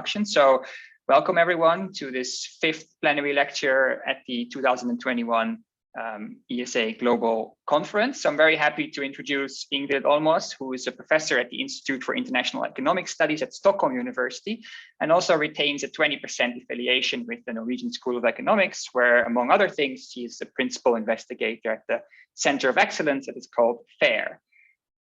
introduction. So welcome everyone to this 5th plenary lecture at the 2021 ESA Global Conference. So I'm very happy to introduce Ingvild Almas, who is a professor at the Institute for International Economic Studies at Stockholm University, and also retains a 20% affiliation with the Norwegian School of Economics, where, among other things, she is the principal investigator at the Center of Excellence that is called FAIR.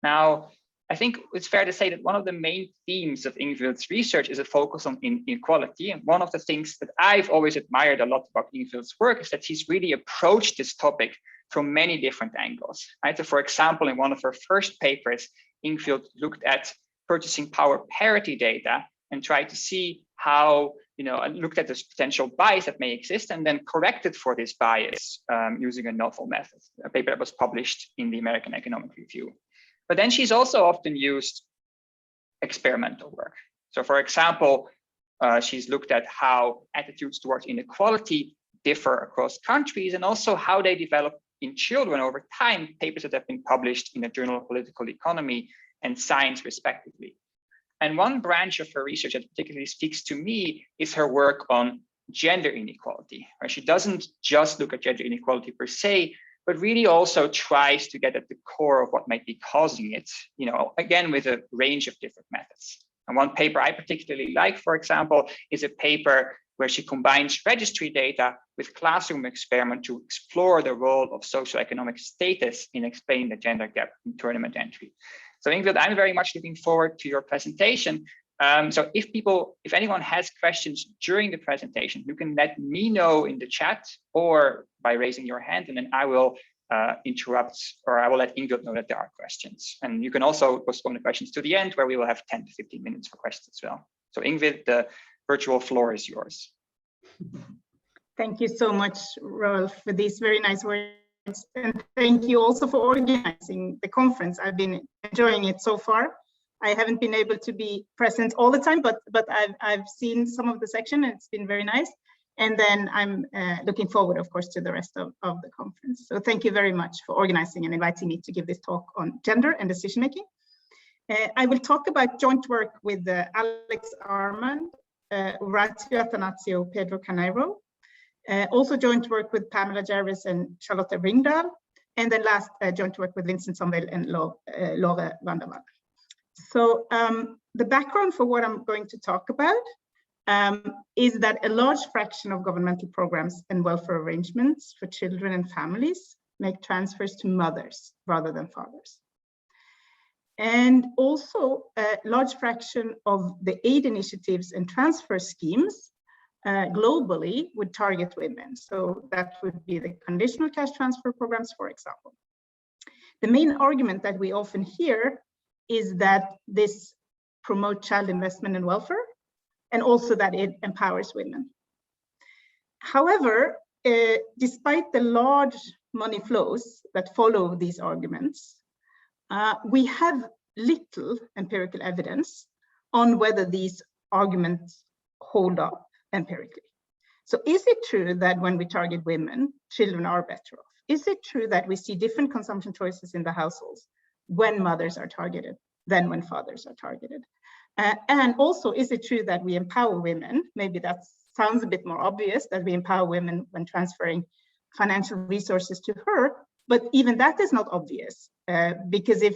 Now, I think it's fair to say that one of the main themes of Ingvild's research is a focus on inequality. And one of the things that I've always admired a lot about Ingvild's work is that she's really approached this topic from many different angles. Right? So for example, in one of her first papers, Ingvild looked at purchasing power parity data and tried to see how, looked at this potential bias that may exist and then corrected for this bias using a novel method, a paper that was published in the American Economic Review. But then she's also often used experimental work. So for example, she's looked at how attitudes towards inequality differ across countries and also how they develop in children over time, papers that have been published in the Journal of Political Economy and Science respectively. And one branch of her research that particularly speaks to me is her work on gender inequality. Right? She doesn't just look at gender inequality per se, but really also tries to get at the core of what might be causing it, again, with a range of different methods. And one paper I particularly like, for example, is a paper where she combines registry data with classroom experiment to explore the role of socioeconomic status in explaining the gender gap in tournament entry. So Ingvild, I'm very much looking forward to your presentation. So if anyone has questions during the presentation, you can let me know in the chat or by raising your hand, and then I will interrupt, or I will let Ingvild know that there are questions. And you can also postpone the questions to the end, where we will have 10 to 15 minutes for questions as well. So Ingvild, the virtual floor is yours. Thank you so much, Rolf, for these very nice words. And thank you also for organizing the conference. I've been enjoying it so far. I haven't been able to be present all the time, but I've seen some of the section and it's been very nice. And then I'm looking forward, of course, to the rest of the conference. So thank you very much for organizing and inviting me to give this talk on gender and decision making. I will talk about joint work with Alex Armand, Horacio Atanasio, Pedro Caneiro, also joint work with Pamela Jarvis and Charlotte Ringdahl, and then last joint work with Vincent Somvel and Lore Vanderwall. So the background for what I'm going to talk about is that a large fraction of governmental programs and welfare arrangements for children and families make transfers to mothers rather than fathers. And also a large fraction of the aid initiatives and transfer schemes globally would target women. So that would be the conditional cash transfer programs, for example. The main argument that we often hear is that this promotes child investment in welfare and also that it empowers women. However, despite the large money flows that follow these arguments, we have little empirical evidence on whether these arguments hold up empirically. So is it true that when we target women, children are better off? Is it true that we see different consumption choices in the households when mothers are targeted than when fathers are targeted? And also, is it true that we empower women? Maybe that sounds a bit more obvious, that we empower women when transferring financial resources to her, but even that is not obvious, because if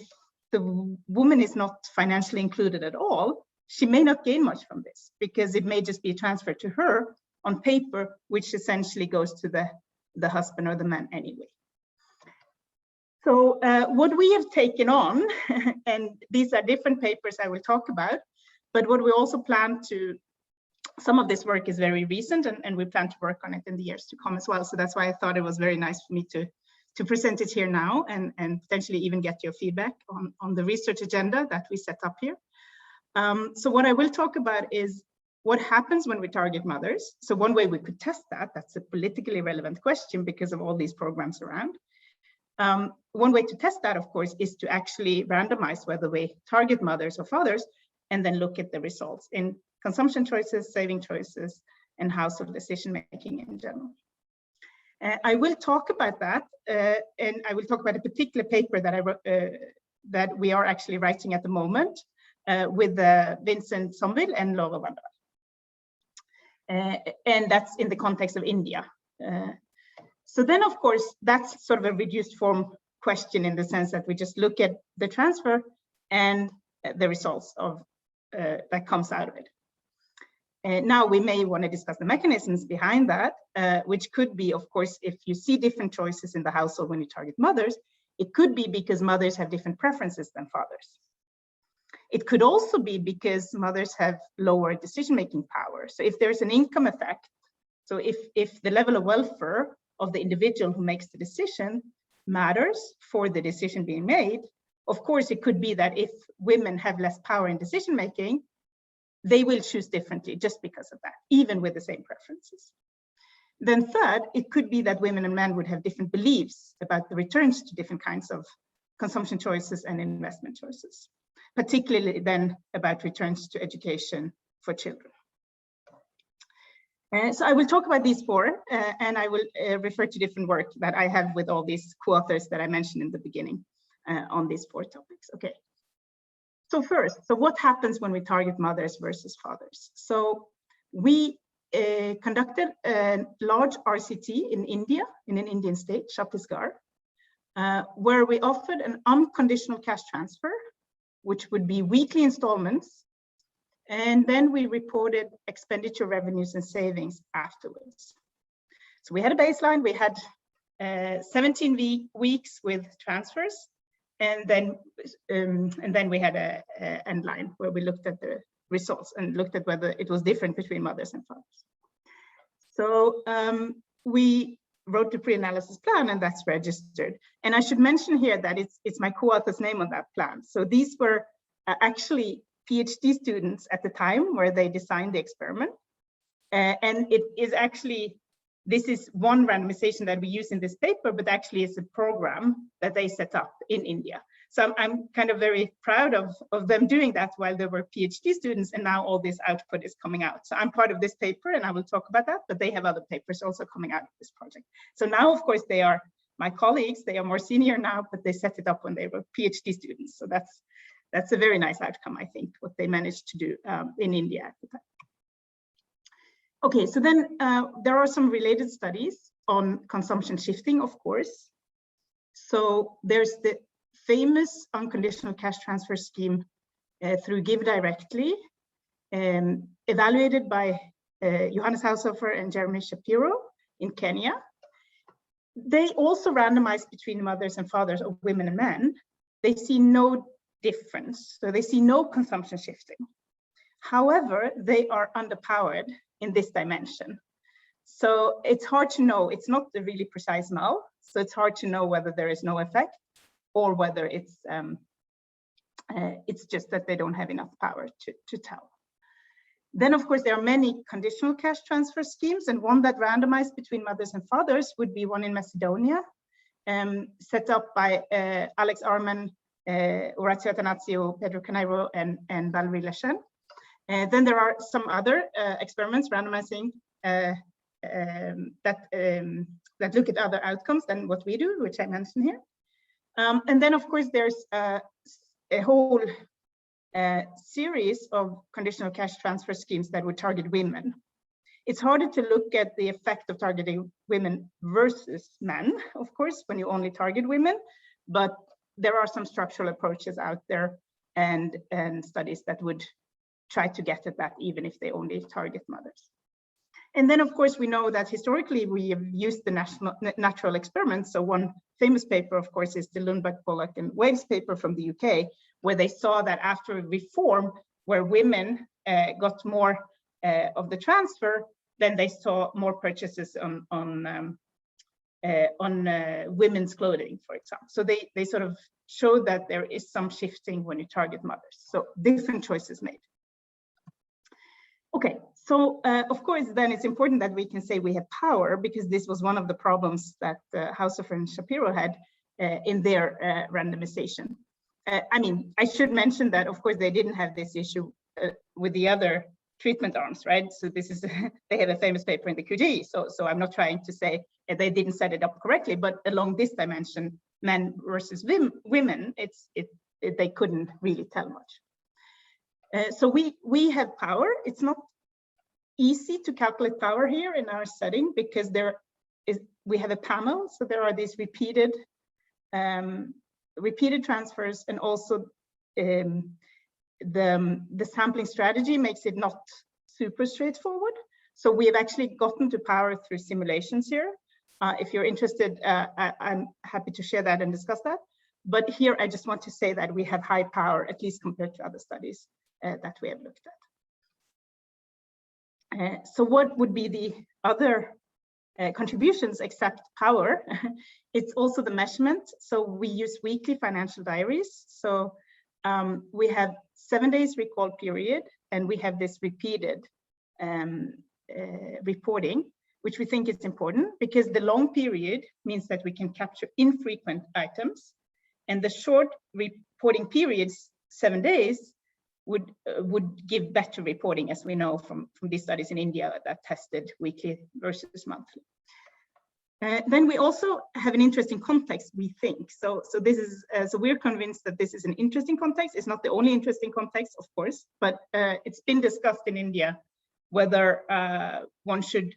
the woman is not financially included at all, she may not gain much from this, because it may just be a transfer to her on paper, which essentially goes to the husband or the man anyway. So what we have taken on, and these are different papers I will talk about, but what we also plan to, some of this work is very recent and we plan to work on it in the years to come as well. So that's why I thought it was very nice for me to present it here now and potentially even get your feedback on the research agenda that we set up here. So what I will talk about is what happens when we target mothers. So one way we could test that, that's a politically relevant question because of all these programs around. One way to test that, of course, is to actually randomize whether we target mothers or fathers and then look at the results in consumption choices, saving choices, and household decision making in general. I will talk about that, and I will talk about a particular paper that I wrote, that we are actually writing at the moment with Vincent Somvel and Lore Vanderwall. And that's in the context of India. So then, of course, that's sort of a reduced form question in the sense that we just look at the transfer and the results of that comes out of it. Now we may want to discuss the mechanisms behind that, which could be, of course, if you see different choices in the household when you target mothers, it could be because mothers have different preferences than fathers. It could also be because mothers have lower decision-making power. So if there's an income effect, so if the level of welfare of the individual who makes the decision matters for the decision being made, of course, it could be that if women have less power in decision-making, they will choose differently just because of that, even with the same preferences. Then third, it could be that women and men would have different beliefs about the returns to different kinds of consumption choices and investment choices, particularly then about returns to education for children. So I will talk about these four, and I will refer to different work that I have with all these co-authors that I mentioned in the beginning on these four topics. Okay. So first, so what happens when we target mothers versus fathers? So we conducted a large RCT in India, in an Indian state, Chhattisgarh, where we offered an unconditional cash transfer, which would be weekly installments. And then we reported expenditure, revenues, and savings afterwards. So we had a baseline, we had 17 weeks with transfers, and then we had a end line where we looked at the results and looked at whether it was different between mothers and fathers. So we wrote the pre-analysis plan, and that's registered. And I should mention here that it's my co-author's name on that plan. So these were actually PhD students at the time where they designed the experiment. And it is actually, this is one randomization that we use in this paper, but actually it's a program that they set up in India. So I'm kind of very proud of them doing that while they were PhD students, and now all this output is coming out. So I'm part of this paper and I will talk about that, but they have other papers also coming out of this project. So now, of course, they are my colleagues, they are more senior now, but they set it up when they were PhD students. So that's a very nice outcome, I think, what they managed to do in India at the time. Okay, so then there are some related studies on consumption shifting, of course. So there's the famous unconditional cash transfer scheme through Give Directly, evaluated by Johannes Haushofer and Jeremy Shapiro in Kenya. They also randomized between mothers and fathers of women and men. They see no difference, so they see no consumption shifting. However, they are underpowered in this dimension. So it's hard to know, it's not a really precise null, so it's hard to know whether there is no effect or whether it's just that they don't have enough power to tell. Then, of course, there are many conditional cash transfer schemes, and one that randomized between mothers and fathers would be one in Macedonia, set up by Alex Arman, Orazio Atanasio, Pedro Caneiro, and Valerie Lechen. Then there are some other experiments randomizing that look at other outcomes than what we do, which I mentioned here. And then, of course, there's a whole series of conditional cash transfer schemes that would target women. It's harder to look at the effect of targeting women versus men, of course, when you only target women, but there are some structural approaches out there and studies that would try to get at that, even if they only target mothers. And then, of course, we know that historically we have used the natural experiments. So one famous paper, of course, is the Lundberg, Pollack, and Wales paper from the UK, where they saw that after reform, where women got more of the transfer, then they saw more purchases on women's clothing, for example. So they sort of showed that there is some shifting when you target mothers. So different choices made. Okay, so of course, then it's important that we can say we have power, because this was one of the problems that Haushofer and Shapiro had in their randomization. I mean, I should mention that, of course, they didn't have this issue with the other treatment arms, right? So this is, they have a famous paper in the QG. So I'm not trying to say they didn't set it up correctly, but along this dimension, men versus women, they couldn't really tell much. So we have power. It's not easy to calculate power here in our setting because we have a panel, so there are these repeated transfers, and also the sampling strategy makes it not super straightforward. So we have actually gotten to power through simulations here. If you're interested, I'm happy to share that and discuss that. But here I just want to say that we have high power, at least compared to other studies that we have looked at. So what would be the other contributions except power? It's also the measurement. So we use weekly financial diaries. So we have 7 days recall period, and we have this repeated reporting, which we think is important because the long period means that we can capture infrequent items, and the short reporting periods, 7 days, would give better reporting, as we know from these studies in India that tested weekly versus monthly. Then we also have an interesting context, we think. So this is so we're convinced that this is an interesting context. It's not the only interesting context, of course, but it's been discussed in India whether one should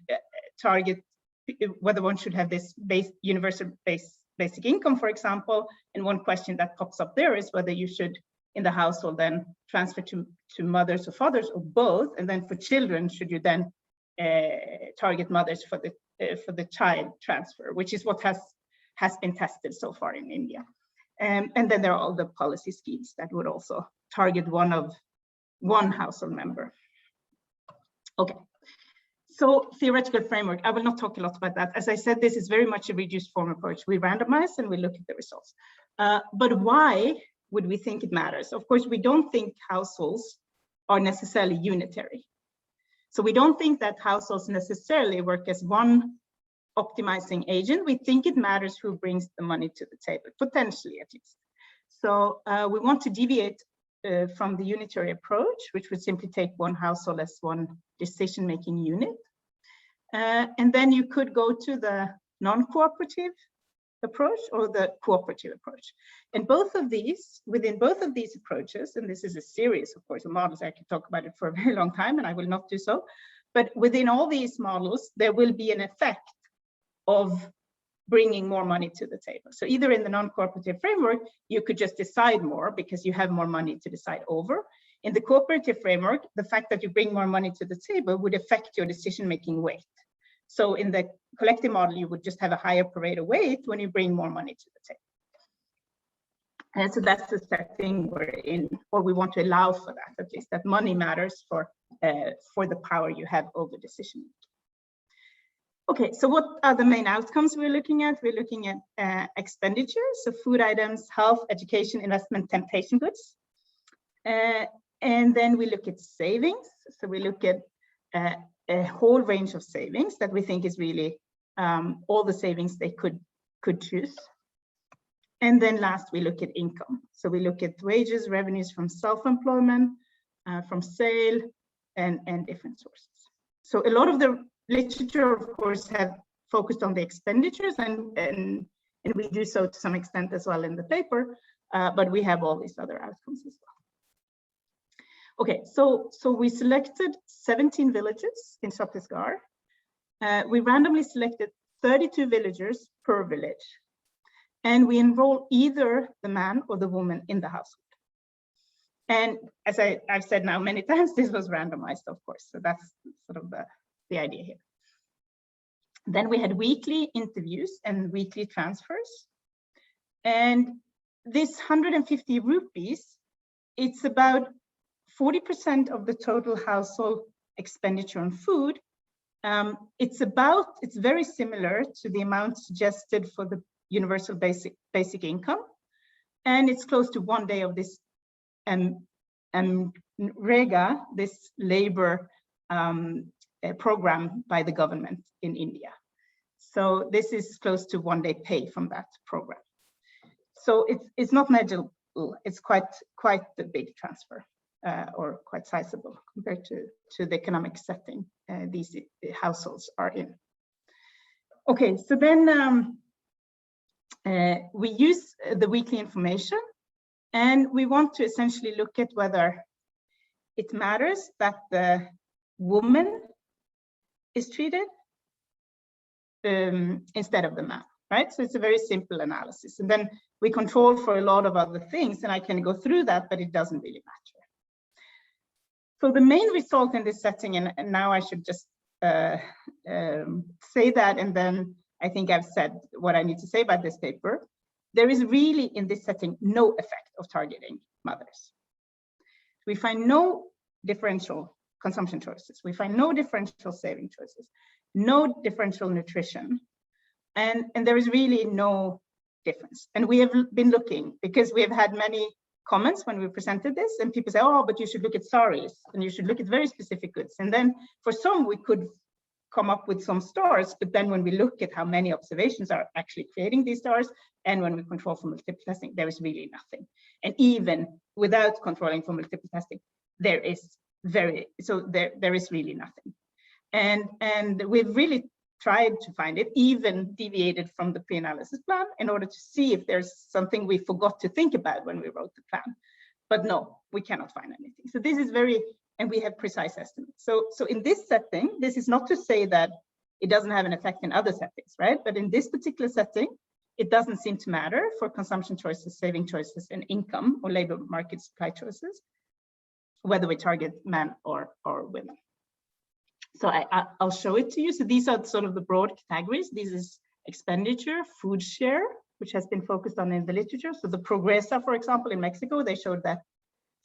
whether one should have this universal basic income, for example. And one question that pops up there is whether you should, in the household, then transfer to mothers or fathers or both, and then for children, should you then target mothers for the child transfer, which is what has been tested so far in India. And then there are all the policy schemes that would also target one household member. Okay, so theoretical framework, I will not talk a lot about that. As I said, this is very much a reduced form approach. We randomize and we look at the results. But why would we think it matters? Of course, we don't think households are necessarily unitary. So we don't think that households necessarily work as one optimizing agent. We think it matters who brings the money to the table, potentially at least. So we want to deviate from the unitary approach, which would simply take one household as one decision-making unit. And then you could go to the non-cooperative approach or the cooperative approach. And both of these, within both of these approaches, and this is a series, of course, of models, I could talk about it for a very long time, and I will not do so, but within all these models, there will be an effect of bringing more money to the table. So either in the non-cooperative framework, you could just decide more because you have more money to decide over. In the cooperative framework, the fact that you bring more money to the table would affect your decision-making weight. So in the collective model, you would just have a higher Pareto weight when you bring more money to the table. And so that's the setting we're in, or we want to allow for that, at least, that money matters for the power you have over decision-making. Okay, so what are the main outcomes we're looking at? We're looking at expenditure, so food items, health, education, investment, temptation goods. And then we look at savings. So we look at a whole range of savings that we think is really all the savings they could choose. And then last, we look at income. So we look at wages, revenues from self-employment, from sale, and different sources. So a lot of the literature, of course, have focused on the expenditures, and we do so to some extent as well in the paper, but we have all these other outcomes as well. Okay, so we selected 17 villages in Chhattisgarh. We randomly selected 32 villagers per village, and we enroll either the man or the woman in the household. And as I've said now many times, this was randomized, of course, so that's sort of the idea here. Then we had weekly interviews and weekly transfers. And this 150 rupees, it's about 40% of the total household expenditure on food. It's very similar to the amount suggested for the universal basic income. And it's close to 1 day of this Rega, this labor program by the government in India. So this is close to 1 day pay from that program. So it's not negligible. It's quite a big transfer, or quite sizable compared to the economic setting these households are in. Okay, so then we use the weekly information, and we want to essentially look at whether it matters that the woman is treated instead of the man, right? So it's a very simple analysis. And then we control for a lot of other things, and I can go through that, but it doesn't really matter. So the main result in this setting, and now I should just say that, and then I think I've said what I need to say about this paper. There is really in this setting no effect of targeting mothers. We find no differential consumption choices. We find no differential saving choices, no differential nutrition, and there is really no difference. And we have been looking, because we have had many comments when we presented this, and people say, oh, but you should look at saris, and you should look at very specific goods. And then for some, we could come up with some stars, but then when we look at how many observations are actually creating these stars, and when we control for multiple testing, there is really nothing. And even without controlling for multiple testing, there is really nothing. And we've really tried to find it, even deviated from the pre-analysis plan, in order to see if there's something we forgot to think about when we wrote the plan. But no, we cannot find anything. So this is very, and we have precise estimates. So in this setting, this is not to say that it doesn't have an effect in other settings, right? But in this particular setting, it doesn't seem to matter for consumption choices, saving choices, and income or labor market supply choices, whether we target men or women. So I'll show it to you. So these are sort of the broad categories. This is expenditure, food share, which has been focused on in the literature. So the Progresa, for example, in Mexico, they showed that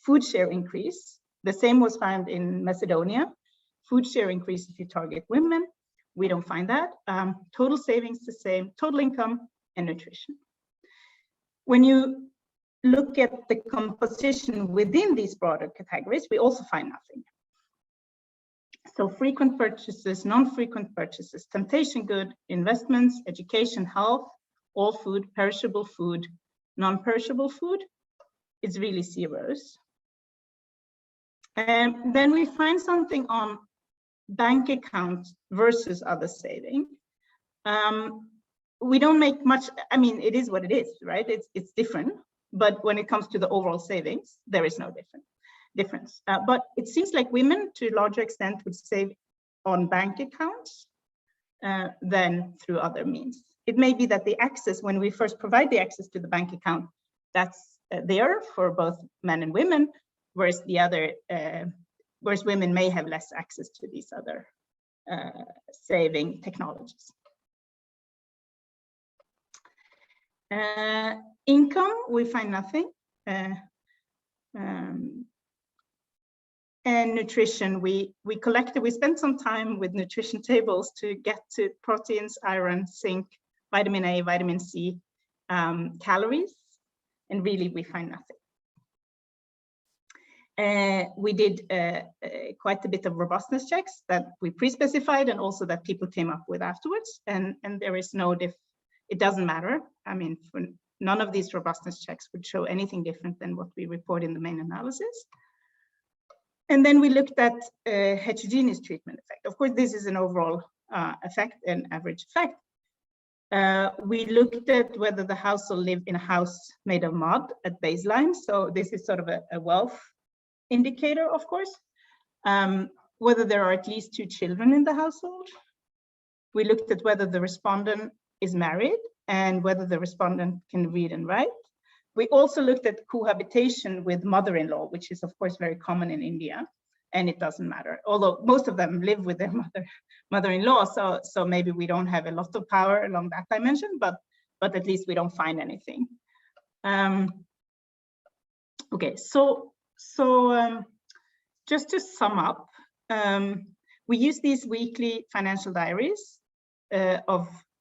food share increase. The same was found in Macedonia. Food share increase if you target women. We don't find that. Total savings the same, total income and nutrition. When you look at the composition within these broader categories, we also find nothing. So frequent purchases, non-frequent purchases, temptation good, investments, education, health, all food, perishable food, non-perishable food, it's really zeros. And then we find something on bank account versus other saving. We don't make much, I mean, it is what it is, right? It's different, but when it comes to the overall savings, there is no difference. But it seems like women, to a larger extent, would save on bank accounts than through other means. It may be that the access, when we first provide the access to the bank account, that's there for both men and women, whereas the other, whereas women may have less access to these other saving technologies. Income, we find nothing. And nutrition, we spent some time with nutrition tables to get to proteins, iron, zinc, vitamin A, vitamin C, calories, and really we find nothing. We did quite a bit of robustness checks that we pre-specified and also that people came up with afterwards, and there is no it doesn't matter. I mean, none of these robustness checks would show anything different than what we report in the main analysis. And then we looked at heterogeneous treatment effect. Of course, this is an overall effect, an average effect. We looked at whether the household lived in a house made of mud at baseline. So this is sort of a wealth indicator, of course. Whether there are at least 2 children in the household. We looked at whether the respondent is married and whether the respondent can read and write. We also looked at cohabitation with mother-in-law, which is of course very common in India, and it doesn't matter. Although most of them live with their mother-in-law, so maybe we don't have a lot of power along that dimension, but at least we don't find anything. Okay, so just to sum up, we use these weekly financial diaries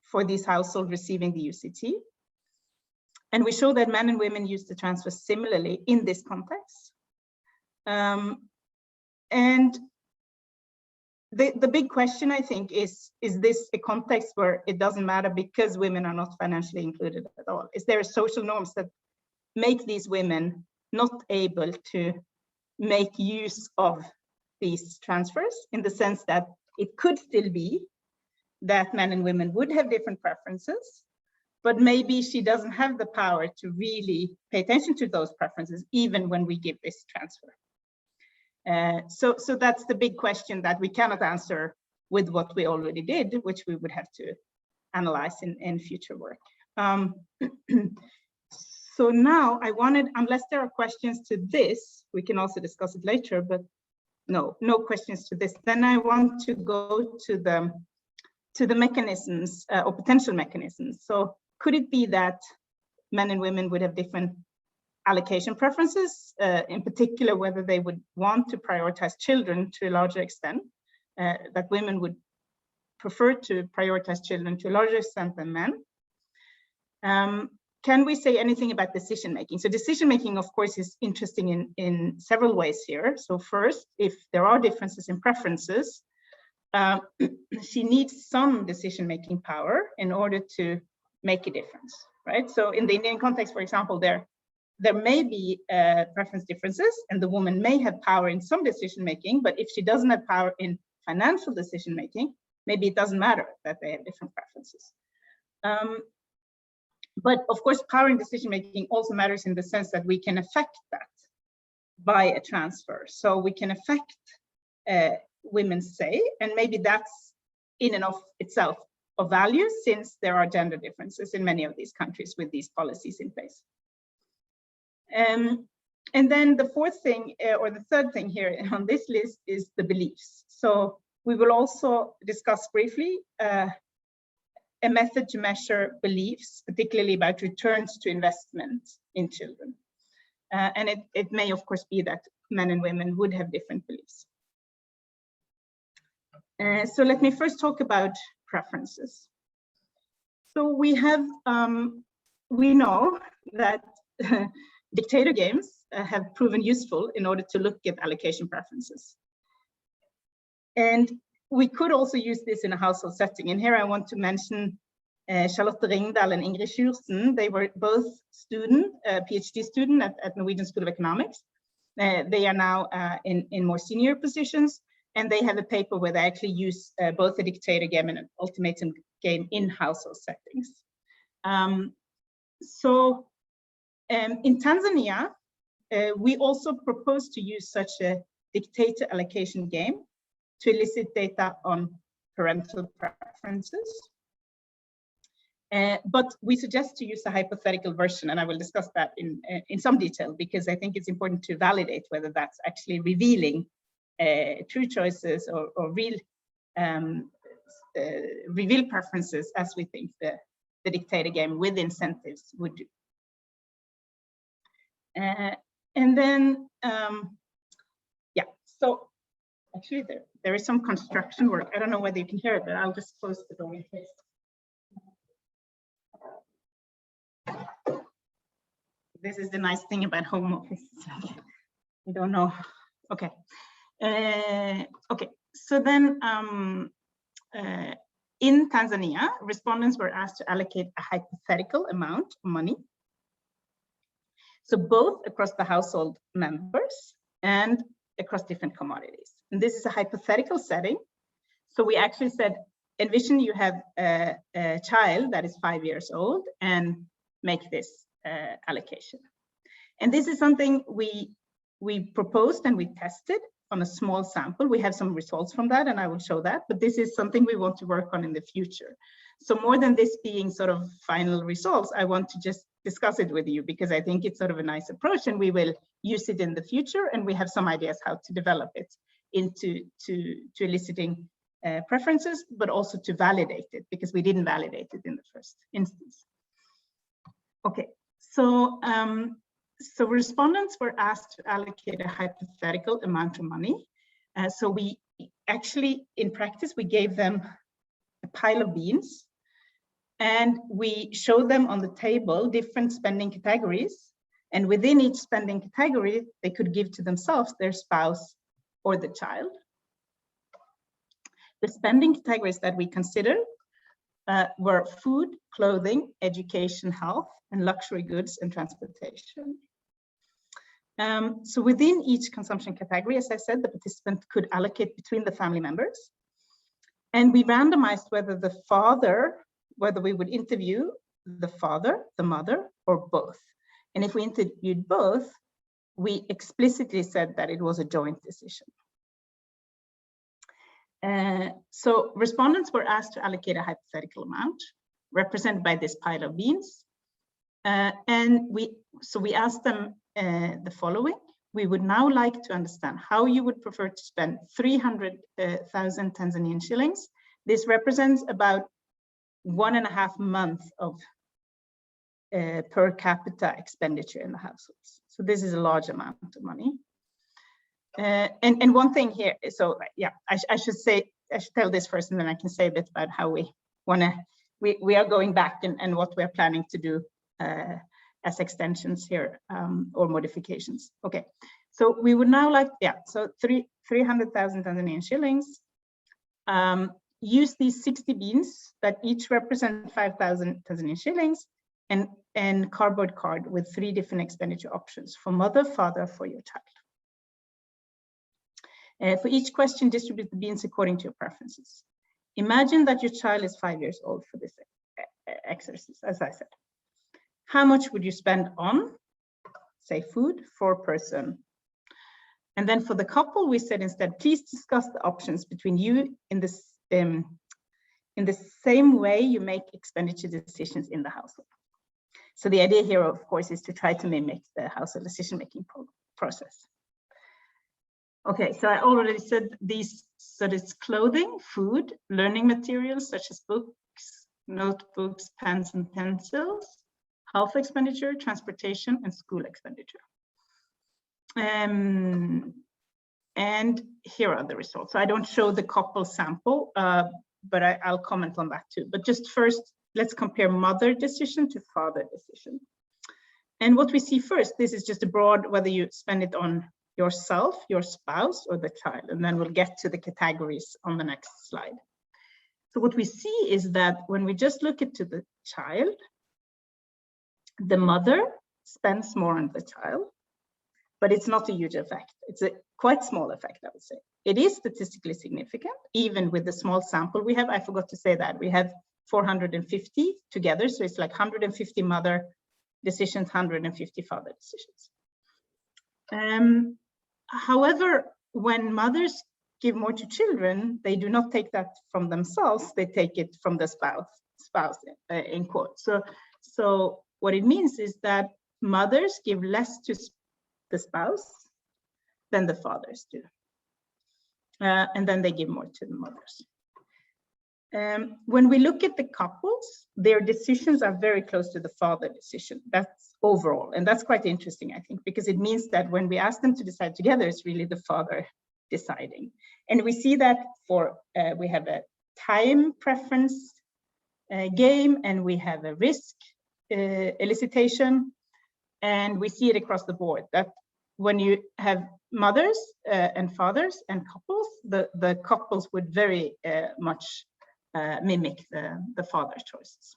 for these households receiving the UCT. And we show that men and women use the transfer similarly in this context. And the big question, I think, is this a context where it doesn't matter because women are not financially included at all? Is there social norms that make these women not able to make use of these transfers, in the sense that it could still be that men and women would have different preferences, but maybe she doesn't have the power to really pay attention to those preferences, even when we give this transfer. So that's the big question that we cannot answer with what we already did, which we would have to analyze in future work. So now I wanted, unless there are questions to this, we can also discuss it later, but no questions to this. Then I want to go to the mechanisms or potential mechanisms. So could it be that men and women would have different allocation preferences, in particular whether they would want to prioritize children to a larger extent, that women would prefer to prioritize children to a larger extent than men? Can we say anything about decision making? So decision making, of course, is interesting in several ways here. So first, if there are differences in preferences, she needs some decision making power in order to make a difference, right? So in the Indian context, for example, there may be preference differences, and the woman may have power in some decision making, but if she doesn't have power in financial decision making, maybe it doesn't matter that they have different preferences. But of course, power in decision making also matters in the sense that we can affect that by a transfer. So we can affect women's say, and maybe that's in and of itself of value, since there are gender differences in many of these countries with these policies in place. And then the fourth thing, or the third thing here on this list, is the beliefs. So we will also discuss briefly a method to measure beliefs, particularly about returns to investment in children. And it may, of course, be that men and women would have different beliefs. So let me first talk about preferences. So we know that dictator games have proven useful in order to look at allocation preferences. And we could also use this in a household setting. And here I want to mention Charlotte Ringdal and Ingrid Sjursen. They were both PhD student at Norwegian School of Economics. They are now in more senior positions, and they have a paper where they actually use both a dictator game and an ultimatum game in household settings. In Tanzania, we also propose to use such a dictator allocation game to elicit data on parental preferences. But we suggest to use a hypothetical version, and I will discuss that in some detail, because I think it's important to validate whether that's actually revealing true choices or real preferences, as we think the dictator game with incentives would do. And then, yeah, so actually there is some construction work. I don't know whether you can hear it, but I'll just close the door in case. This is the nice thing about home office. You don't know. Okay. Okay. So then, in Tanzania, respondents were asked to allocate a hypothetical amount of money. So both across the household members and across different commodities. And this is a hypothetical setting. So we actually said, envision you have a child that is 5 years old and make this allocation. And this is something we proposed and we tested on a small sample. We have some results from that, and I will show that, but this is something we want to work on in the future. So more than this being sort of final results, I want to just discuss it with you, because I think it's sort of a nice approach, and we will use it in the future, and we have some ideas how to develop it into to eliciting preferences, but also to validate it, because we didn't validate it in the first instance. Okay, so so respondents were asked to allocate a hypothetical amount of money. So we actually, in practice, we gave them a pile of beans, and we showed them on the table different spending categories. And within each spending category, they could give to themselves, their spouse, or the child. The spending categories that we considered were food, clothing, education, health, and luxury goods and transportation. So within each consumption category, as I said, the participant could allocate between the family members. And we randomized whether we would interview the father, the mother, or both. And if we interviewed both, we explicitly said that it was a joint decision. So respondents were asked to allocate a hypothetical amount represented by this pile of beans. And we asked them the following. We would now like to understand how you would prefer to spend 300,000 Tanzanian shillings. This represents about 1.5 months of per capita expenditure in the households. So this is a large amount of money. And one thing here, so yeah, I should tell this first, and then I can say a bit about how we are going back and what we're planning to do as extensions here or modifications. Okay, so we would now like, yeah, so 300,000 Tanzanian shillings. Use these 60 beans that each represent 5,000 Tanzanian shillings and cardboard card with 3 different expenditure options for mother, father, for your child. For each question, distribute the beans according to your preferences. Imagine that your child is 5 years old for this exercise, as I said. How much would you spend on, say, food for a person? And then for the couple, we said instead, please discuss the options between you in the same way you make expenditure decisions in the household. So the idea here, of course, is to try to mimic the household decision-making process. Okay, so I already said these, so it's clothing, food, learning materials such as books, notebooks, pens and pencils, health expenditure, transportation, and school expenditure. And here are the results. So I don't show the couple sample, but I'll comment on that too. But just first, let's compare mother decision to father decision. And what we see first, this is just a broad, whether you spend it on yourself, your spouse, or the child, and then we'll get to the categories on the next slide. So what we see is that when we just look into the child, the mother spends more on the child, but it's not a huge effect. It's a quite small effect, I would say. It is statistically significant, even with the small sample we have. I forgot to say that we have 450 together, so it's like 150 mother decisions, 150 father decisions. However, when mothers give more to children, they do not take that from themselves, they take it from the spouse in quotes. So what it means is that mothers give less to the spouse than the fathers do. And then they give more to the mothers. When we look at the couples, their decisions are very close to the father decision. That's overall, and that's quite interesting, I think, because it means that when we ask them to decide together, it's really the father deciding. And we see that for, we have a time preference game, and we have a risk elicitation, and we see it across the board, that when you have mothers and fathers and couples, the couples would very much mimic the father's choices.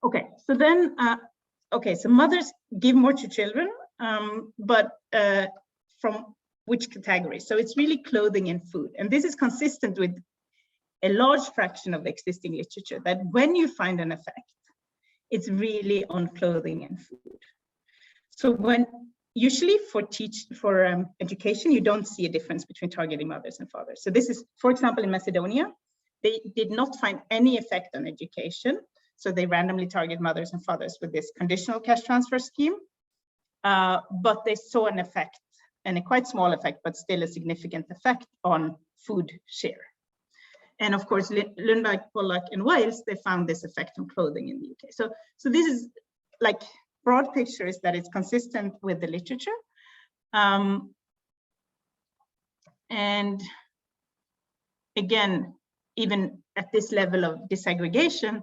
Okay, so then, so mothers give more to children, but from which category? So it's really clothing and food. And this is consistent with a large fraction of the existing literature, that when you find an effect, it's really on clothing and food. So when usually for education, you don't see a difference between targeting mothers and fathers. So this is, for example, in Macedonia, they did not find any effect on education. So they randomly target mothers and fathers with this conditional cash transfer scheme. But they saw an effect, and a quite small effect, but still a significant effect on food share. And of course, Lundberg, Pollack, and Wales, they found this effect on clothing in the UK. So this is like, broad picture is that it's consistent with the literature. And again, even at this level of disaggregation,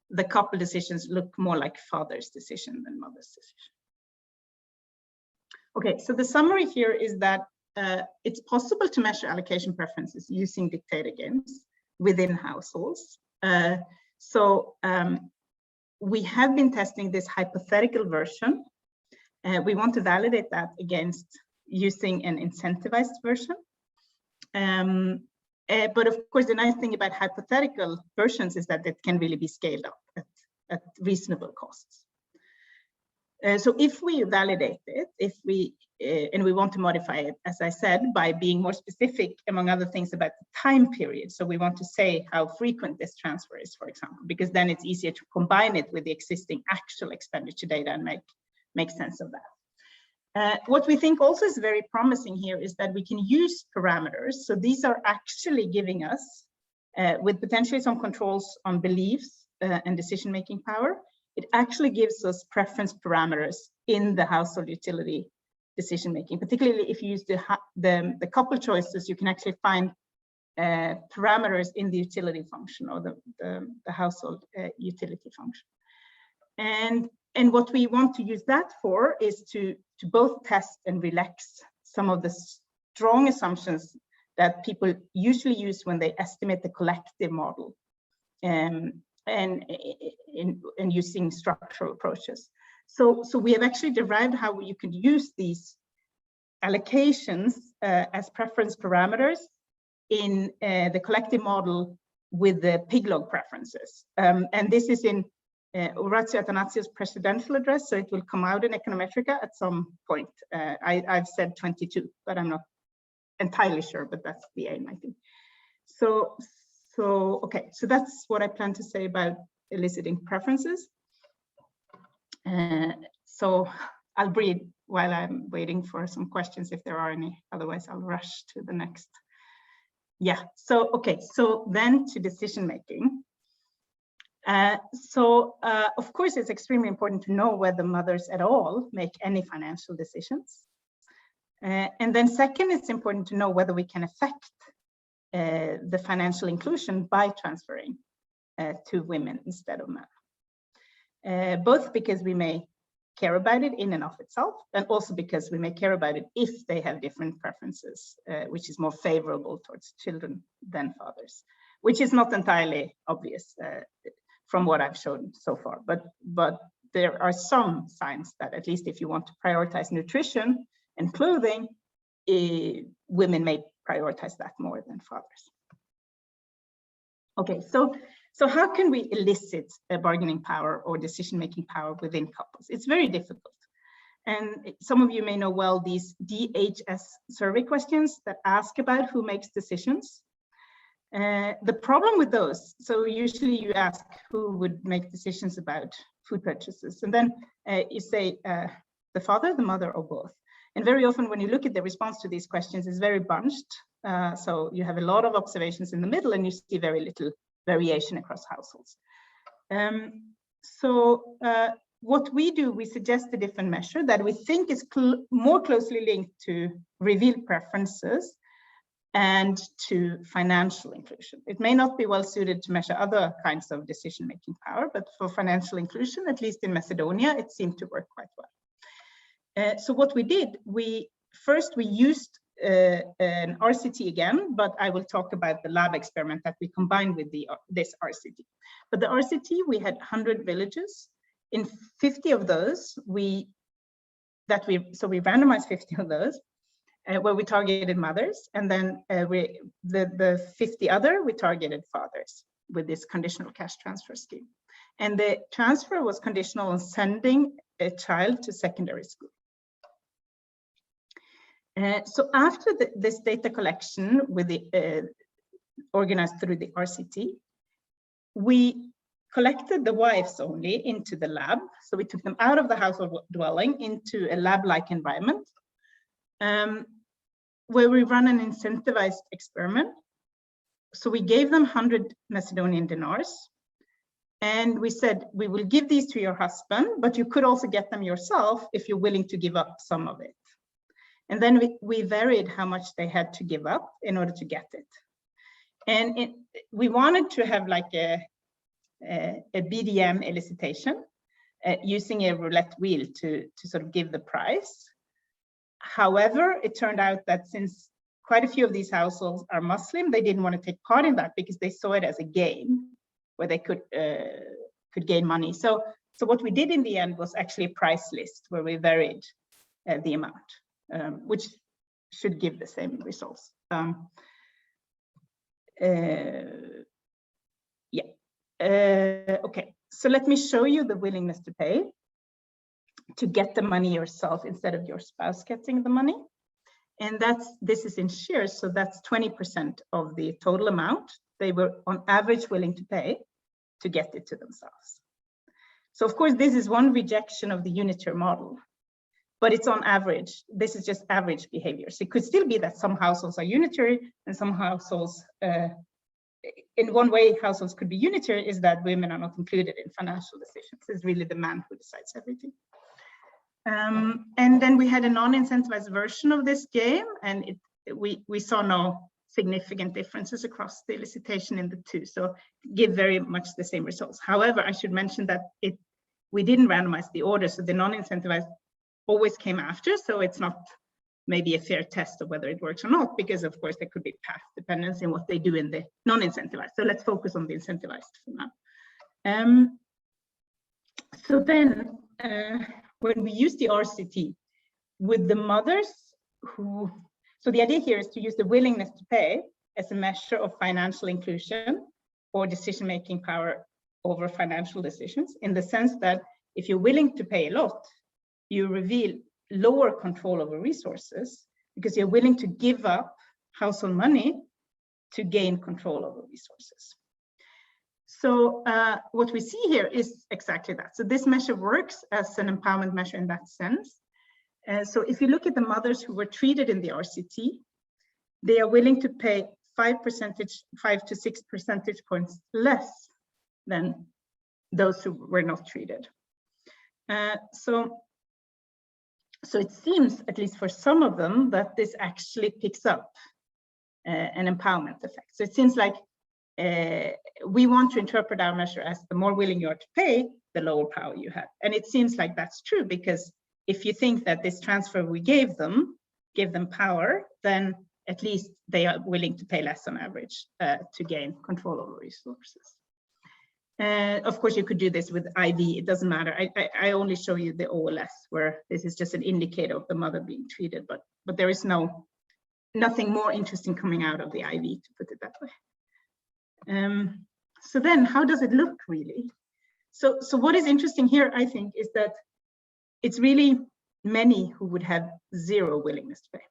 the couple decisions look more like father's decision than mother's decision. Okay, so the summary here is that it's possible to measure allocation preferences using dictator games within households. We have been testing this hypothetical version. We want to validate that against using an incentivized version. But of course, the nice thing about hypothetical versions is that it can really be scaled up at reasonable costs. So if we validate it, if we and we want to modify it, as I said, by being more specific, among other things, about the time period. So we want to say how frequent this transfer is, for example, because then it's easier to combine it with the existing actual expenditure data and make sense of that. What we think also is very promising here is that we can use parameters. So these are actually giving us, with potentially some controls on beliefs and decision-making power, it actually gives us preference parameters in the household utility decision-making. Particularly if you use the couple choices, you can actually find parameters in the utility function or the household utility function. And what we want to use that for is to both test and relax some of the strong assumptions that people usually use when they estimate the collective model, and using structural approaches. So we have actually derived how you can use these allocations as preference parameters in the collective model with the pig log preferences. And this is in Orazio Atanasios' presidential address, so it will come out in Econometrica at some point. I've said 22, but I'm not entirely sure, but that's the aim, I think. So okay, so that's what I plan to say about eliciting preferences. So I'll breathe while I'm waiting for some questions if there are any, otherwise I'll rush to the next. Yeah, so okay, so then to decision making. Of course, it's extremely important to know whether mothers at all make any financial decisions. And then second, it's important to know whether we can affect the financial inclusion by transferring to women instead of men. Both because we may care about it in and of itself, and also because we may care about it if they have different preferences, which is more favorable towards children than fathers, which is not entirely obvious from what I've shown so far, but there are some signs that at least if you want to prioritize nutrition and clothing, women may prioritize that more than fathers. Okay, so how can we elicit bargaining power or decision-making power within couples? It's very difficult. And some of you may know well these DHS survey questions that ask about who makes decisions. The problem with those, so usually you ask who would make decisions about food purchases, and then you say the father, the mother, or both. And very often when you look at the response to these questions, it's very bunched. So you have a lot of observations in the middle and you see very little variation across households. What we do, we suggest a different measure that we think is more closely linked to revealed preferences and to financial inclusion. It may not be well suited to measure other kinds of decision-making power, but for financial inclusion, at least in Macedonia, it seemed to work quite well. So what we did, we used an RCT again, but I will talk about the lab experiment that we combined with this RCT. But the RCT, we had 100 villages. In 50 of those, we randomized 50 of those, where we targeted mothers, and then the 50 other, we targeted fathers with this conditional cash transfer scheme. And the transfer was conditional on sending a child to secondary school. So after this data collection with organized through the RCT, we collected the wives only into the lab. So we took them out of the household dwelling into a lab-like environment, where we run an incentivized experiment. So we gave them 100 Macedonian dinars, and we said, we will give these to your husband, but you could also get them yourself if you're willing to give up some of it. And then we varied how much they had to give up in order to get it. And we wanted to have like a BDM elicitation using a roulette wheel to sort of give the prize. However, it turned out that since quite a few of these households are Muslim, they didn't want to take part in that because they saw it as a game where they could gain money. So what we did in the end was actually a price list where we varied the amount. Which should give the same results. Okay, so let me show you the willingness to pay. to get the money yourself instead of your spouse getting the money. And this is in shares, so that's 20% of the total amount they were on average willing to pay to get it to themselves. So of course, this is one rejection of the unitary model, but it's on average. This is just average behavior. So it could still be that some households are unitary and some households, in one way households could be unitary is that women are not included in financial decisions. It's really the man who decides everything. And then we had a non-incentivized version of this game, and we saw no significant differences across the elicitation in the two, so give very much the same results. However, I should mention that we didn't randomize the order, so the non-incentivized always came after, so it's not maybe a fair test of whether it works or not, because of course there could be path dependence in what they do in the non-incentivized. So let's focus on the incentivized for now. So then, when we use the RCT with the mothers so the idea here is to use the willingness to pay as a measure of financial inclusion or decision-making power over financial decisions, in the sense that if you're willing to pay a lot, you reveal lower control over resources because you're willing to give up household money to gain control over resources. So what we see here is exactly that. So this measure works as an empowerment measure in that sense. So if you look at the mothers who were treated in the RCT, they are willing to pay 5 to 6 percentage points less than those who were not treated. So it seems, at least for some of them, that this actually picks up an empowerment effect. So it seems like we want to interpret our measure as the more willing you are to pay, the lower power you have. And it seems like that's true, because if you think that this transfer we gave them power, then at least they are willing to pay less on average to gain control over resources. Of course, you could do this with IV, it doesn't matter. I only show you the OLS, where this is just an indicator of the mother being treated, but there is nothing more interesting coming out of the IV, to put it that way. So then how does it look really? So what is interesting here, I think, is that it's really many who would have zero willingness to pay.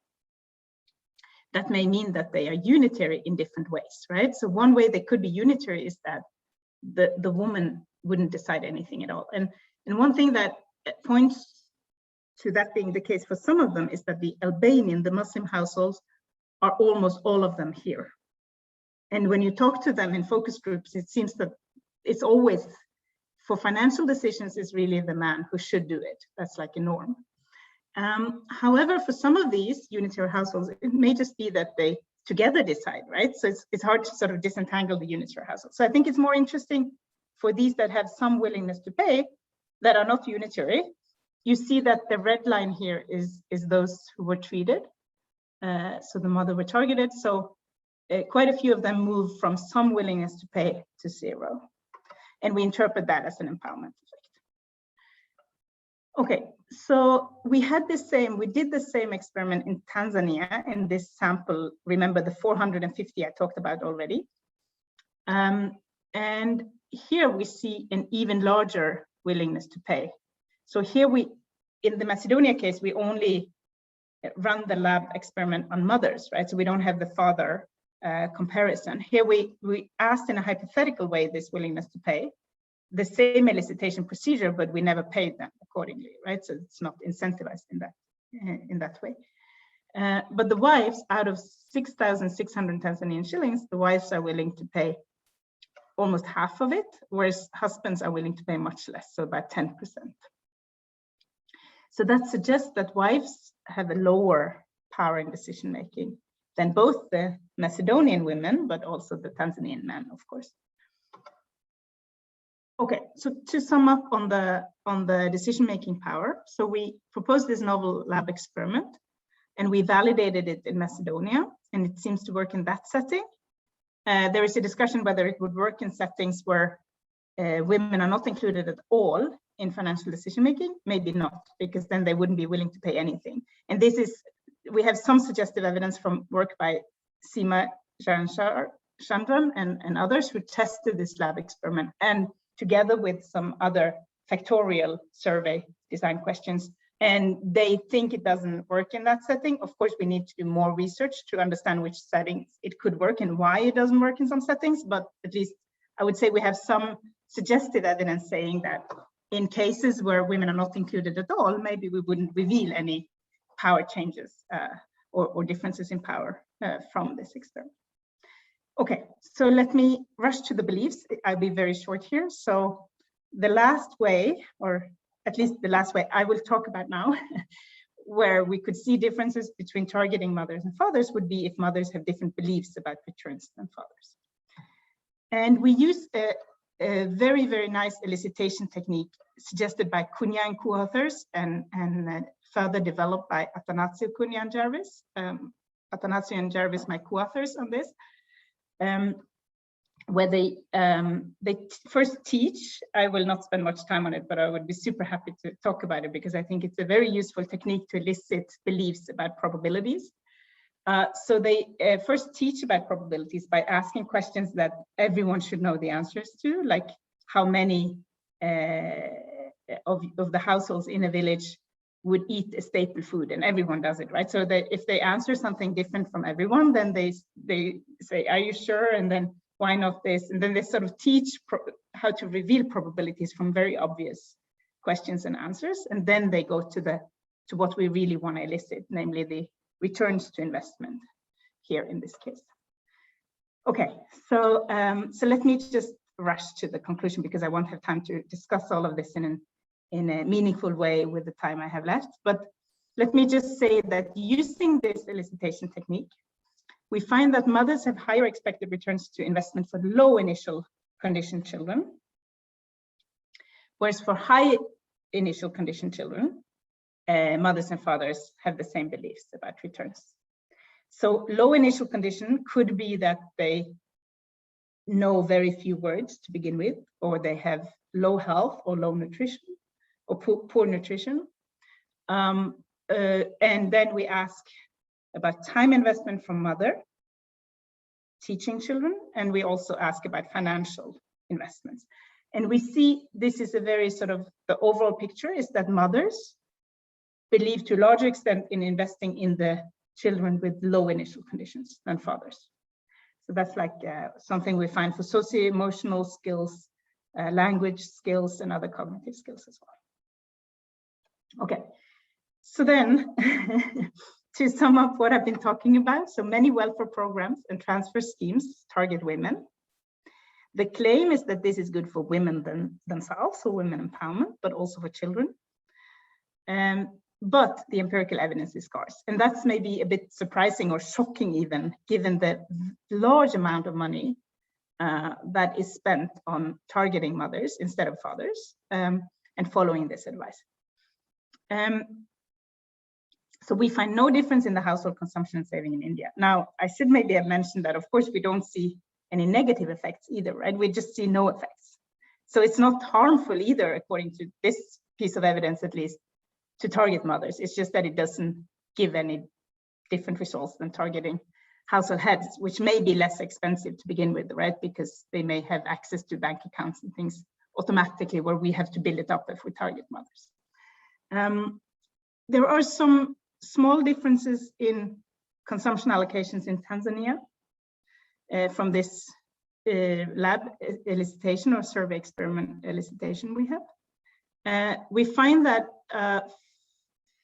That may mean that they are unitary in different ways, right? So one way they could be unitary is that the woman wouldn't decide anything at all. And one thing that points to that being the case for some of them is that the Albanian, the Muslim households, are almost all of them here. And when you talk to them in focus groups, it seems that it's always, for financial decisions, is really the man who should do it. That's like a norm. However, for some of these unitary households, it may just be that they together decide, right? So it's hard to sort of disentangle the unitary household. So I think it's more interesting for these that have some willingness to pay that are not unitary. You see that the red line here is those who were treated. So the mother were targeted. So quite a few of them move from some willingness to pay to zero. And we interpret that as an empowerment effect. Okay, so we did the same experiment in Tanzania in this sample. Remember the 450 I talked about already. And here we see an even larger willingness to pay. So here in the Macedonia case, we only run the lab experiment on mothers, right? So we don't have the father comparison. Here we asked in a hypothetical way this willingness to pay, the same elicitation procedure, but we never paid them accordingly, right? So it's not incentivized in that way. But the wives, out of 6,600 Tanzanian shillings, the wives are willing to pay almost half of it, whereas husbands are willing to pay much less, so about 10%. So that suggests that wives have a lower power in decision making than both the Macedonian women, but also the Tanzanian men, of course. Okay, so to sum up on the decision-making power, so we proposed this novel lab experiment, and we validated it in Macedonia, and it seems to work in that setting. There is a discussion whether it would work in settings where women are not included at all in financial decision-making. Maybe not, because then they wouldn't be willing to pay anything. And we have some suggestive evidence from work by Seema Chandran and others who tested this lab experiment, and together with some other factorial survey design questions, and they think it doesn't work in that setting. Of course, we need to do more research to understand which settings it could work and why it doesn't work in some settings, but at least I would say we have some suggestive evidence saying that in cases where women are not included at all, maybe we wouldn't reveal any power changes or differences in power from this experiment. Okay, so let me rush to the beliefs. I'll be very short here. So the last way, or at least the last way I will talk about now, where we could see differences between targeting mothers and fathers would be if mothers have different beliefs about returns than fathers. And we use a very, very nice elicitation technique suggested by Cunha and co-authors and further developed by Athanasio Cunha and Jarvis. Athanasio and Jarvis, my co-authors on this, where they first teach. I will not spend much time on it, but I would be super happy to talk about it because I think it's a very useful technique to elicit beliefs about probabilities. So they first teach about probabilities by asking questions that everyone should know the answers to, like how many of the households in a village would eat a staple food, and everyone does it, right? So that if they answer something different from everyone, then they say, are you sure? And then why not this? And then they sort of teach how to reveal probabilities from very obvious questions and answers. And then they go to what we really want to elicit, namely the returns to investment here in this case. Okay, so let me just rush to the conclusion because I won't have time to discuss all of this in a meaningful way with the time I have left. But let me just say that using this elicitation technique, we find that mothers have higher expected returns to investment for low initial condition children, whereas for high initial condition children, mothers and fathers have the same beliefs about returns. So low initial condition could be that they know very few words to begin with, or they have low health or low nutrition or poor nutrition. And then we ask about time investment from mother teaching children, and we also ask about financial investments. And we see this is a very sort of, the overall picture is that mothers believe to a larger extent in investing in the children with low initial conditions than fathers. So that's like something we find for socio-emotional skills, language skills, and other cognitive skills as well. Okay, so then to sum up what I've been talking about, so many welfare programs and transfer schemes target women. The claim is that this is good for women themselves, so women empowerment, but also for children. But the empirical evidence is scarce. And that's maybe a bit surprising or shocking even, given the large amount of money that is spent on targeting mothers instead of fathers and following this advice. So we find no difference in the household consumption and saving in India. Now, I should maybe have mentioned that, of course, we don't see any negative effects either, right? We just see no effects. So it's not harmful either, according to this piece of evidence, at least, to target mothers. It's just that it doesn't give any different results than targeting household heads, which may be less expensive to begin with, right? Because they may have access to bank accounts and things automatically, where we have to build it up if we target mothers. There are some small differences in consumption allocations in Tanzania from this lab elicitation or survey experiment elicitation we have. We find that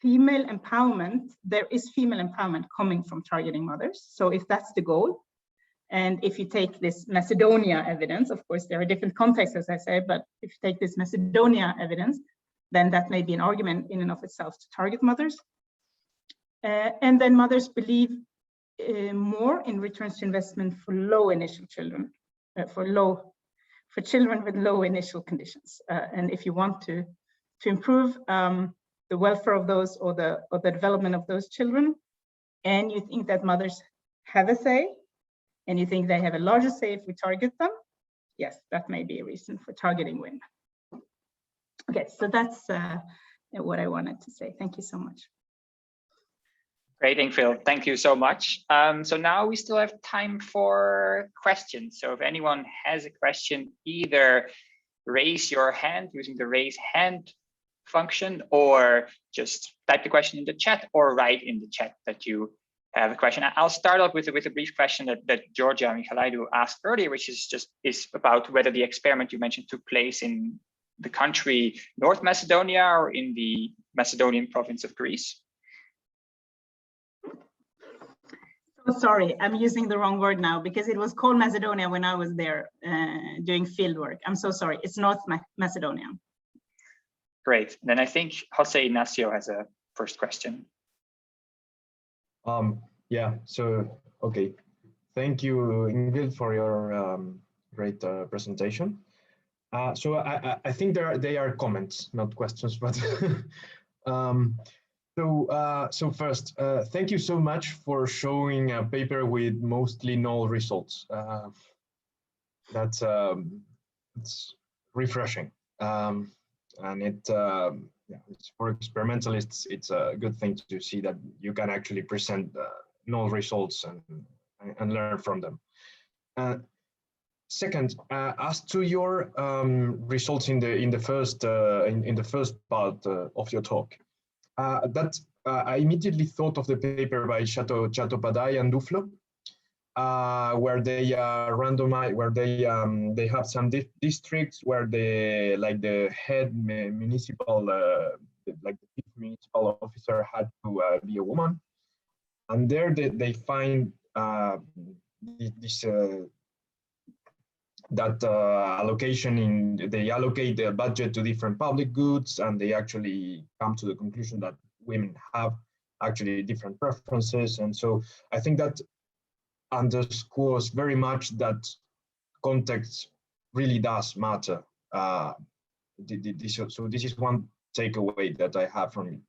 female empowerment, there is female empowerment coming from targeting mothers. So if that's the goal, and if you take this Macedonia evidence, of course, there are different contexts, as I say, but if you take this Macedonia evidence, then that may be an argument in and of itself to target mothers. And then mothers believe more in returns to investment for low initial children, for children with low initial conditions. And if you want to improve the welfare of those or the development of those children, and you think that mothers have a say, and you think they have a larger say if we target them, yes, that may be a reason for targeting women. Okay, so that's what I wanted to say. Thank you so much. Great, Ingvild. Thank you so much. So now we still have time for questions. So if anyone has a question, either raise your hand using the raise hand function, or just type the question in the chat or write in the chat that you have a question. I'll start off with a brief question that Georgia Michailidou asked earlier, which is about whether the experiment you mentioned took place in the country North Macedonia or in the Macedonian province of Greece. So sorry, I'm using the wrong word now because it was called Macedonia when I was there doing field work. I'm so sorry. It's North Macedonia. Great. Then I think Jose Ignacio has a first question. Yeah, so, okay. Thank you, Ingvild, for your great presentation. So I think they are comments, not questions, but so first, thank you so much for showing a paper with mostly null results. That's it's refreshing, and it's for experimentalists. It's a good thing to see that you can actually present null results and learn from them. Second, as to your results in the first part of your talk, I immediately thought of the paper by Chattopadhyay and Duflo, where they randomize, where they have some districts where the head municipal, like the chief municipal officer had to be a woman, and there they find this. That allocation they allocate the budget to different public goods, and they actually come to the conclusion that women have actually different preferences. And so I think that underscores very much that context really does matter. So this is one takeaway that I have from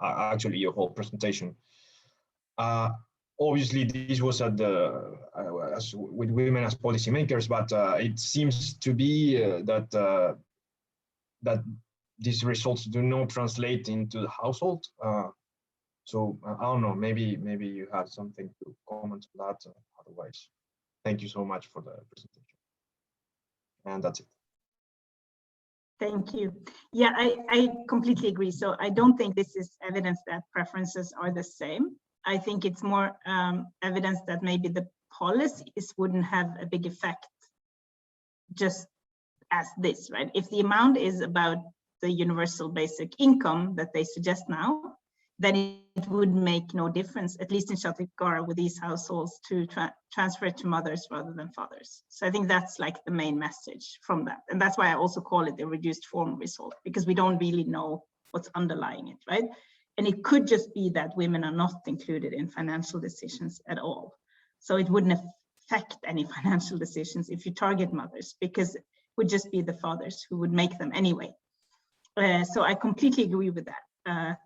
actually your whole presentation. Obviously, this was at with women as policymakers, but it seems to be that these results do not translate into the household. So I don't know. Maybe you have something to comment on that. Otherwise, thank you so much for the presentation. And that's it. Thank you. Yeah, I completely agree. So I don't think this is evidence that preferences are the same. I think it's more evidence that maybe the policies wouldn't have a big effect just as this, right? If the amount is about the universal basic income that they suggest now, then it would make no difference, at least in Chattopadhyay, with these households to transfer it to mothers rather than fathers. So I think that's like the main message from that. And that's why I also call it a reduced form result, because we don't really know what's underlying it, right? And it could just be that women are not included in financial decisions at all. So it wouldn't affect any financial decisions if you target mothers, because it would just be the fathers who would make them anyway. So I completely agree with that.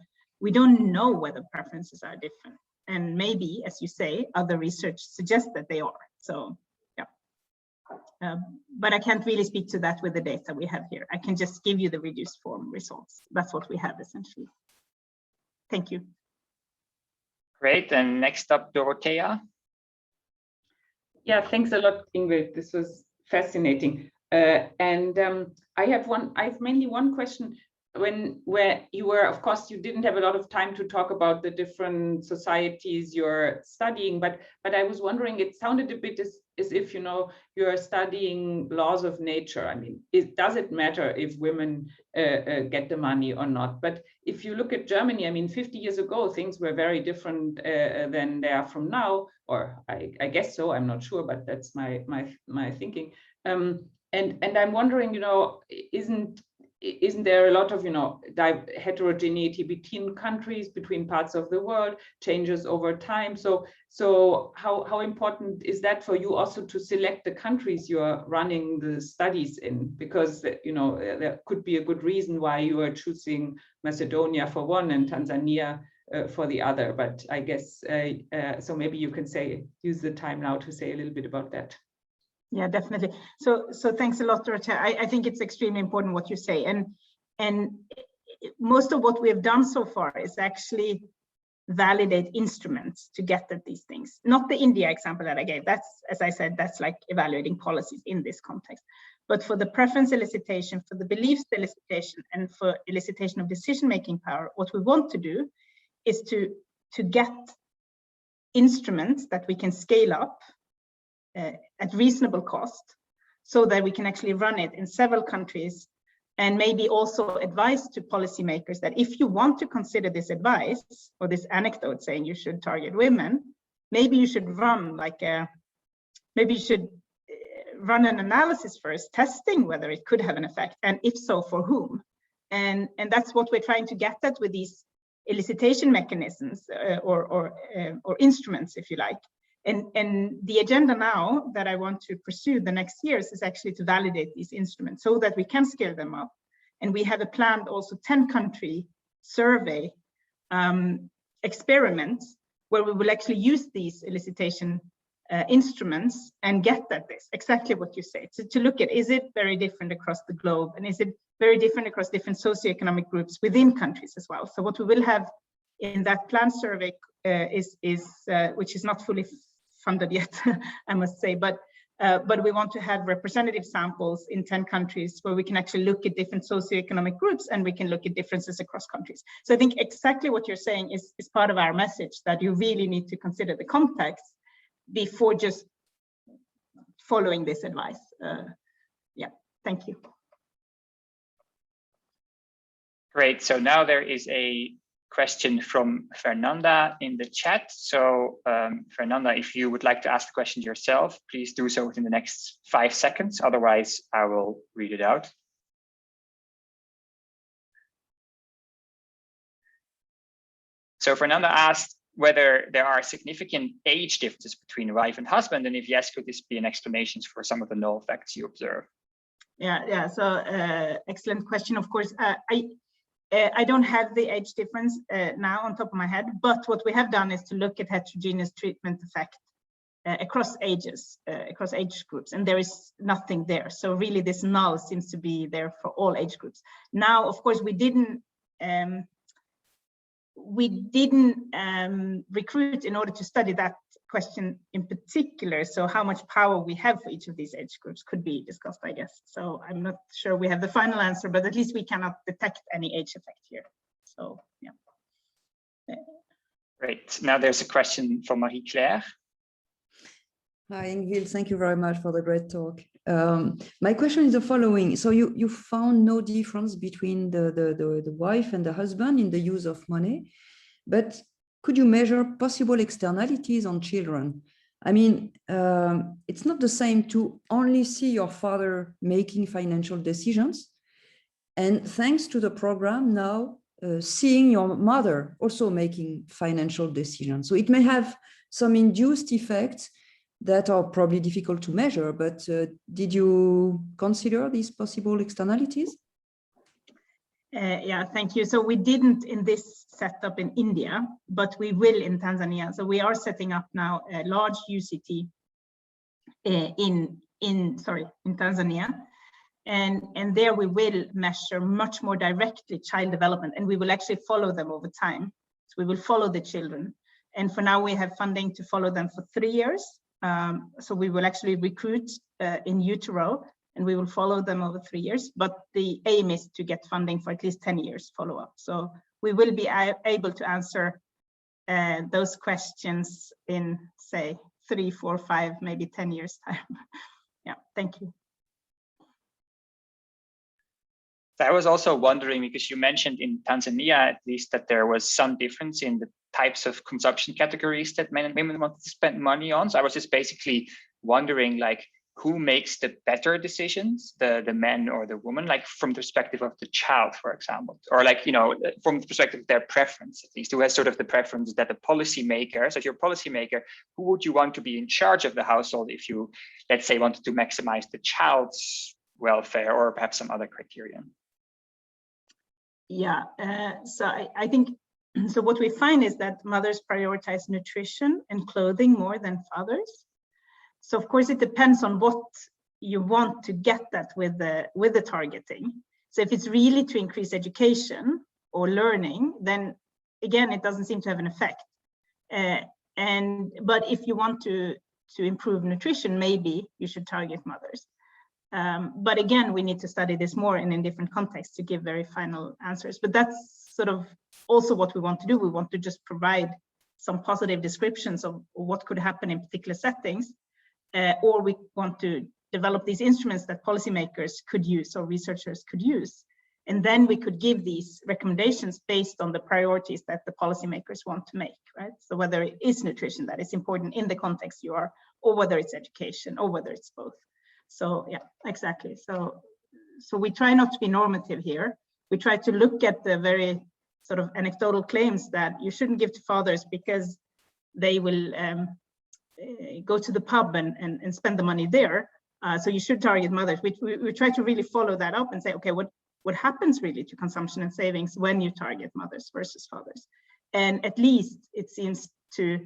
We don't know whether preferences are different. And maybe, as you say, other research suggests that they are. So, yeah. But I can't really speak to that with the data we have here. I can just give you the reduced form results. That's what we have essentially. Thank you. Great, and next up, Dorothea. Yeah, thanks a lot, Ingvild. This was fascinating. I have mainly one question. Where you were, of course, you didn't have a lot of time to talk about the different societies you're studying, but I was wondering, it sounded a bit as if, you know, you're studying laws of nature. I mean, does it matter if women get the money or not? But if you look at Germany, I mean, 50 years ago, things were very different than they are from now, or I guess so, I'm not sure, but that's my thinking. And I'm wondering, you know, isn't there a lot of, you know, heterogeneity between countries, between parts of the world, changes over time? So how important is that for you also to select the countries you are running the studies in? Because, you know, there could be a good reason why you are choosing Macedonia for one and Tanzania for the other. But I guess, so maybe you can use the time now to say a little bit about that. Yeah, definitely. So thanks a lot, Dorothea. I think it's extremely important what you say. And most of what we have done so far is actually validate instruments to get at these things. Not the India example that I gave. That's, as I said, that's like evaluating policies in this context. But for the preference elicitation, for the beliefs elicitation, and for elicitation of decision-making power, what we want to do is to get instruments that we can scale up at reasonable cost, so that we can actually run it in several countries, and maybe also advise to policymakers that if you want to consider this advice or this anecdote saying you should target women, maybe you should run like maybe you should run an analysis first, testing whether it could have an effect, and if so, for whom. And that's what we're trying to get at with these elicitation mechanisms or instruments, if you like. And the agenda now that I want to pursue the next years is actually to validate these instruments so that we can scale them up. And we have a planned also 10-country survey experiment where we will actually use these elicitation instruments and get at this, exactly what you say, to look at, is it very different across the globe, and is it very different across different socioeconomic groups within countries as well. So what we will have in that planned survey is which is not fully funded yet, I must say, but we want to have representative samples in 10 countries where we can actually look at different socioeconomic groups, and we can look at differences across countries. So I think exactly what you're saying is part of our message, that you really need to consider the context before just following this advice. Yeah, thank you. Great. So now there is a question from Fernanda in the chat. So Fernanda, if you would like to ask the question yourself, please do so within the next 5 seconds. Otherwise, I will read it out. So Fernanda asked whether there are significant age differences between wife and husband, and if yes, could this be an explanation for some of the null effects you observe? Yeah. So excellent question. Of course, I don't have the age difference now on top of my head, but what we have done is to look at heterogeneous treatment effect across ages, across age groups, and there is nothing there. So really, this null seems to be there for all age groups. Now, of course, we didn't recruit in order to study that question in particular. So how much power we have for each of these age groups could be discussed, I guess. So I'm not sure we have the final answer, but at least we cannot detect any age effect here. So yeah. Great. Now there's a question from Marie-Claire. Hi, Ingvild. Thank you very much for the great talk. My question is the following. So you found no difference between the wife and the husband in the use of money, but could you measure possible externalities on children? I mean, it's not the same to only see your father making financial decisions, and thanks to the program now, seeing your mother also making financial decisions. So it may have some induced effects that are probably difficult to measure, but did you consider these possible externalities? Yeah, thank you. So we didn't in this setup in India, but we will in Tanzania. So we are setting up now a large UCT in Tanzania, and there we will measure much more directly child development, and we will actually follow them over time. So we will follow the children, and for now we have funding to follow them for 3 years. So we will actually recruit in utero, and we will follow them over 3 years, but the aim is to get funding for at least 10 years follow-up. So we will be able to answer those questions in, say, 3, 4, 5, maybe 10 years time. Yeah, thank you. I was also wondering, because you mentioned in Tanzania, at least, that there was some difference in the types of consumption categories that men and women want to spend money on. So I was just basically wondering, like, who makes the better decisions, the man or the woman, like from the perspective of the child, for example, or like, you know, from the perspective of their preference, at least, who has sort of the preference that the policymaker, so if you're a policymaker, who would you want to be in charge of the household if you, let's say, wanted to maximize the child's welfare or perhaps some other criterion? Yeah, so I think, so what we find is that mothers prioritize nutrition and clothing more than fathers. So of course, it depends on what you want to get at with the targeting. So if it's really to increase education or learning, then again, it doesn't seem to have an effect. But if you want to improve nutrition, maybe you should target mothers. But again, we need to study this more and in different contexts to give very final answers. But that's sort of also what we want to do. We want to just provide some positive descriptions of what could happen in particular settings, or we want to develop these instruments that policymakers could use or researchers could use. And then we could give these recommendations based on the priorities that the policymakers want to make, right? So whether it is nutrition that is important in the context you are, or whether it's education, or whether it's both. So yeah, exactly. So we try not to be normative here. We try to look at the very sort of anecdotal claims that you shouldn't give to fathers because they will go to the pub and spend the money there. So you should target mothers. We try to really follow that up and say, okay, what happens really to consumption and savings when you target mothers versus fathers? And at least it seems to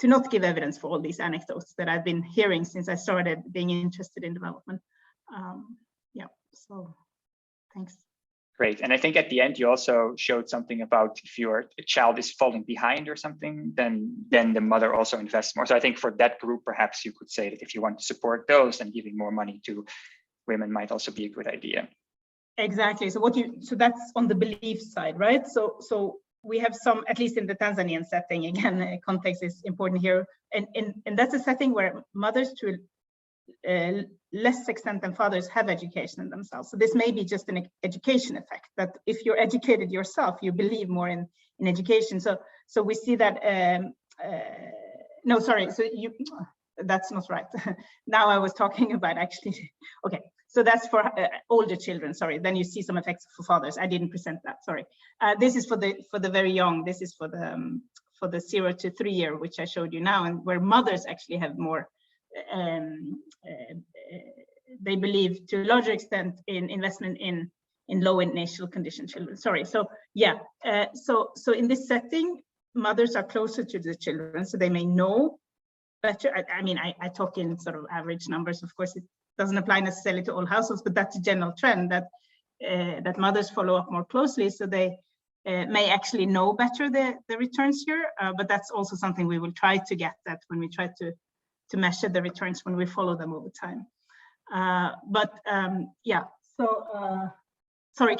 not give evidence for all these anecdotes that I've been hearing since I started being interested in development. Yeah, so thanks. Great. And I think at the end, you also showed something about if your child is falling behind or something, then the mother also invests more. So I think for that group, perhaps you could say that if you want to support those, then giving more money to women might also be a good idea. Exactly. So so that's on the belief side, right? So we have some, at least in the Tanzanian setting, again, context is important here. And that's a setting where mothers to less extent than fathers have education in themselves. So this may be just an education effect, that if you're educated yourself, you believe more in education. So we see that, no, sorry, so that's not right. Now I was talking about actually, okay. So that's for older children, sorry. Then you see some effects for fathers. I didn't present that, sorry. This is for the very young. This is for the 0 to 3 year, which I showed you now, and where mothers actually have more, they believe to a larger extent in investment in low initial condition children. Sorry, so yeah, so in this setting, mothers are closer to the children, so they may know better. I mean, I talk in sort of average numbers, of course. It doesn't apply necessarily to all households, but that's a general trend that mothers follow up more closely, so they may actually know better the returns here. But that's also something we will try to get at when we try to measure the returns when we follow them over time. Yeah, so sorry,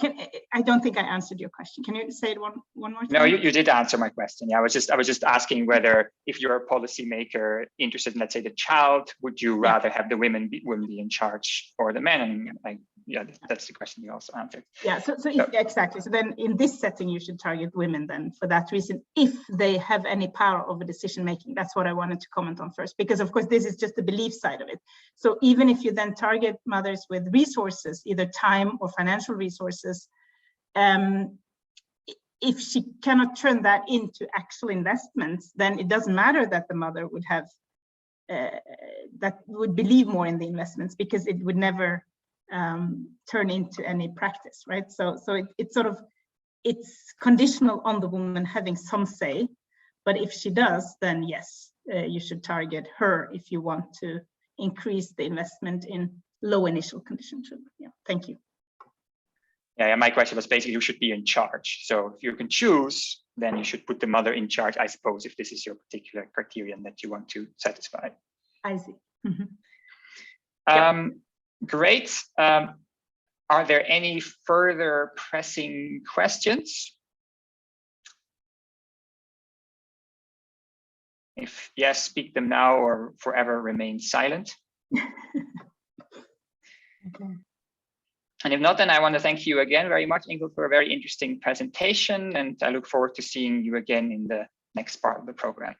I don't think I answered your question. Can you say it one more time? No, you did answer my question. Yeah, I was just asking whether, if you're a policymaker interested in, let's say, the child, would you rather have the women be in charge or the men? And yeah, that's the question you also answered. Yeah, so exactly. So then in this setting, you should target women then for that reason, if they have any power over decision making. That's what I wanted to comment on first, because of course, this is just the belief side of it. So even if you then target mothers with resources, either time or financial resources, if she cannot turn that into actual investments, then it doesn't matter that the mother would have, that would believe more in the investments, because it would never turn into any practice, right? So it's sort of, it's conditional on the woman having some say, but if she does, then yes, you should target her if you want to increase the investment in low initial condition children. Yeah, thank you. Yeah, my question was basically who should be in charge. So if you can choose, then you should put the mother in charge, I suppose, if this is your particular criterion that you want to satisfy. I see. Mm-hmm. Yeah. Great. Are there any further pressing questions? If yes, speak them now or forever remain silent. Okay. And if not, then I want to thank you again very much, Ingvild, for a very interesting presentation. And I look forward to seeing you again in the next part of the program.